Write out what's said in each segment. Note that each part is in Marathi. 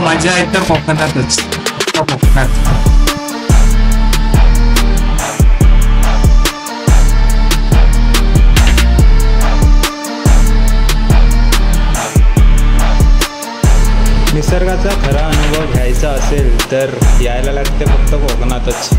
मजा आहे तर कोकणातच, कोकणात. निसर्गाचा खरा अनुभव घ्यायचा असेल तर यायला लागते फक्त कोकणातच.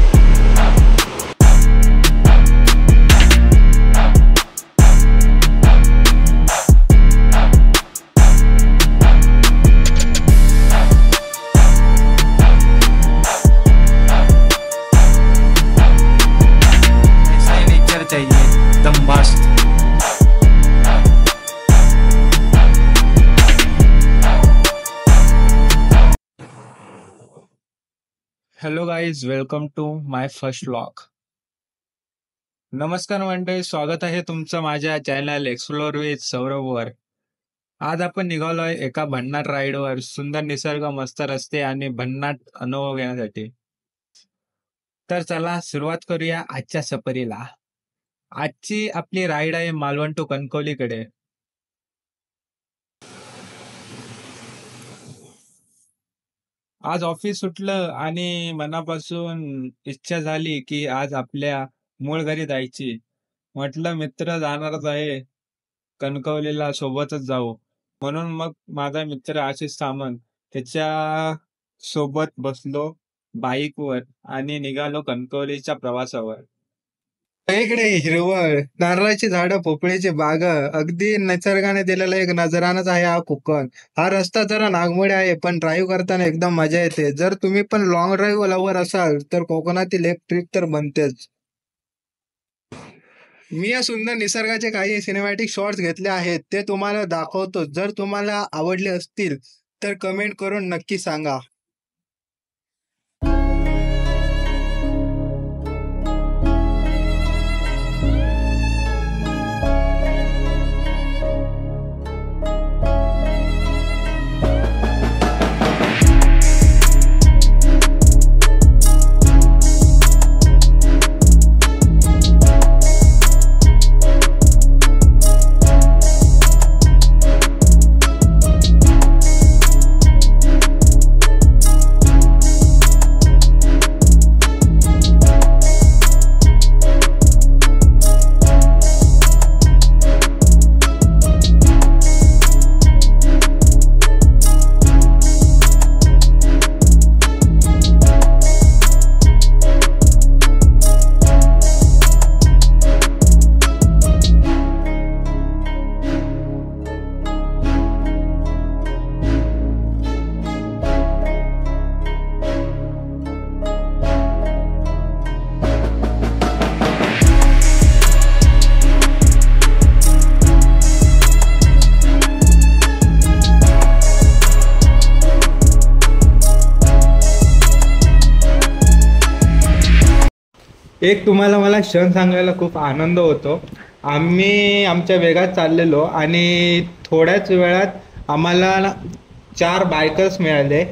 नेचर चाहिए एकदम मस्त. Hello guys, welcome to my first vlog. नमस्कार मंडळी, स्वागत आहे तुमचं माझ्या चॅनल एक्सप्लोर विथ सौरभवर. आज आपण निघालोय एका भन्नाट राईडवर, सुंदर निसर्ग, मस्त रस्ते आणि भन्नाट अनुभव घेण्यासाठी. तर चला सुरुवात करूया आजच्या सफरीला. आजची आपली राईड आहे मालवण टू कणकवलीकडे. आज ऑफिस सुटलं आणि मनापासून इच्छा झाली की आज आपल्या मूळ घरी जायची. म्हटलं मित्र जाणारच आहे कणकवलीला, सोबतच जाऊ. म्हणून मग माझा मित्र आशिष सामंत त्याच्या सोबत बसलो बाईकवर आणि निघालो कणकवलीच्या प्रवासावर. इकडे हिरवळ, नारळाची झाडं, पोपळीची बाग, अगदी निसर्गाने दिलेला एक नजरानाच आहे हा कोकण. हा रस्ता जरा नागमोडी आहे पण ड्राईव्ह करताना एकदम मजा येते. जर तुम्ही पण लॉंग ड्राईव्ह लवर असाल तर कोकणातील एक ट्रिप तर बनतेच. मी या सुंदर निसर्गाचे काही सिनेमॅटिक शॉट्स घेतले आहेत, ते तुम्हाला दाखवतो. जर तुम्हाला आवडले असतील तर कमेंट करून नक्की सांगा. एक तुम्हाला मला क्षण सांगायला खूप आनंद होतो. आम्ही आमच्या वेगात चाललेलो आणि थोड्याच वेळात आम्हाला 4 बायकर्स मिळाले.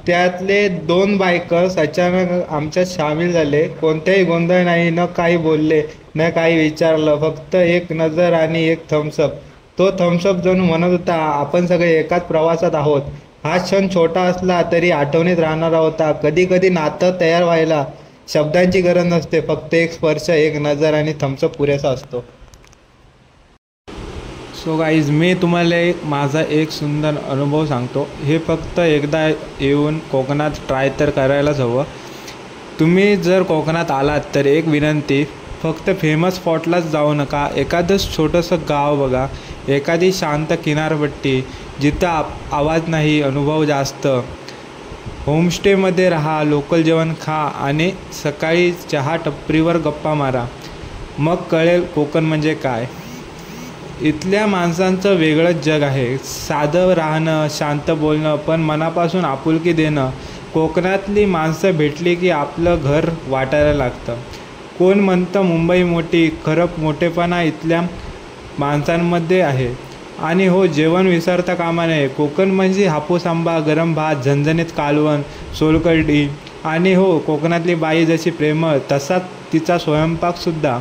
त्यातले 2 बायकर्स अचानक आमच्यात सामील झाले. कोणत्याही गोंधळ नाही, न काही बोलले, न काही विचारलं, फक्त एक नजर आणि एक थम्सअप. तो थम्सअप जणू म्हणत होता आपण सगळे एकाच प्रवासात आहोत. हा क्षण छोटा असला तरी आठवणीत राहणारा होता. कधी कधी नातं तयार व्हायला शब्दांची गरज नसते, फक्त एक स्पर्श, एक नजर आणि थम्सअप पुरेसा असतो. सो गाईज, मी तुम्हाला माझा एक सुंदर अनुभव सांगतो. हे फक्त एकदा येऊन कोकणात ट्राय तर करायलाच हवं. तुम्ही जर कोकणात आलात तर एक विनंती, फक्त फेमस स्पॉटलाच जाऊ नका. एखादंच छोटंसं गाव बघा, एखादी शांत किनारपट्टी जिथं आवाज नाही, अनुभव जास्त. होमस्टेमध्ये राहा, लोकल जेवण खा आणि सकाळी चहा टपरीवर गप्पा मारा. मग कळेल कोकण म्हणजे काय. इथल्या माणसांचं वेगळंच जग आहे. साधं राहणं, शांत बोलणं, पण मनापासून आपुलकी देणं. कोकणातली माणसं भेटली की आपलं घर वाटायला लागतं. कोण म्हणतं मुंबई मोठी, खरं मोठेपणा इथल्या माणसांमध्ये आहे. आणि हो, जेवण विसरता कामा नये. कोकण म्हणजे हापूस आंबा, गरम भात, झणझणीत कालवण, सोलकढी. आणि हो, कोकणातली बाई जशी प्रेमळ तसाच तिचा स्वयंपाकसुद्धा.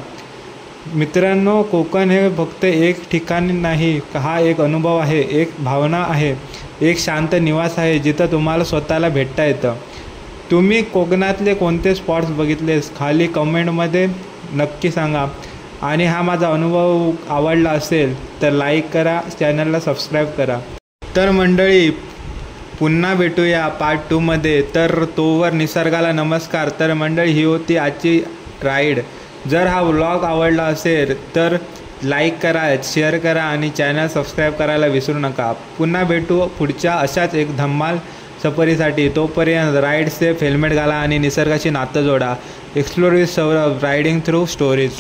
मित्रांनो, कोकण हे फक्त एक ठिकाण नाही, हा एक अनुभव आहे, एक भावना आहे, एक शांत निवास आहे जिथं तुम्हाला स्वतःला भेटता येतं. तुम्ही कोकणातले कोणते स्पॉट्स बघितलेस खाली कमेंटमध्ये नक्की सांगा. आणि हा माझा अनुभव आवडला असेल तर लाईक करा, चॅनलला सबस्क्राईब करा. तर मंडळी, पुन्हा भेटूया पार्ट 2मध्ये. तर तोवर निसर्गाला नमस्कार. तर मंडळी, ही होती आजची राईड. जर हा व्लॉग आवडला असेल तर लाईक करा, शेअर करा आणि चॅनल सबस्क्राईब करायला विसरू नका. पुन्हा भेटू पुढच्या अशाच एक धम्माल सफरीसाठी. तोपर्यंत राईड सेफ, हेल्मेट घाला आणि निसर्गाशी नातं जोडा. Explore with Saurabh, riding through stories.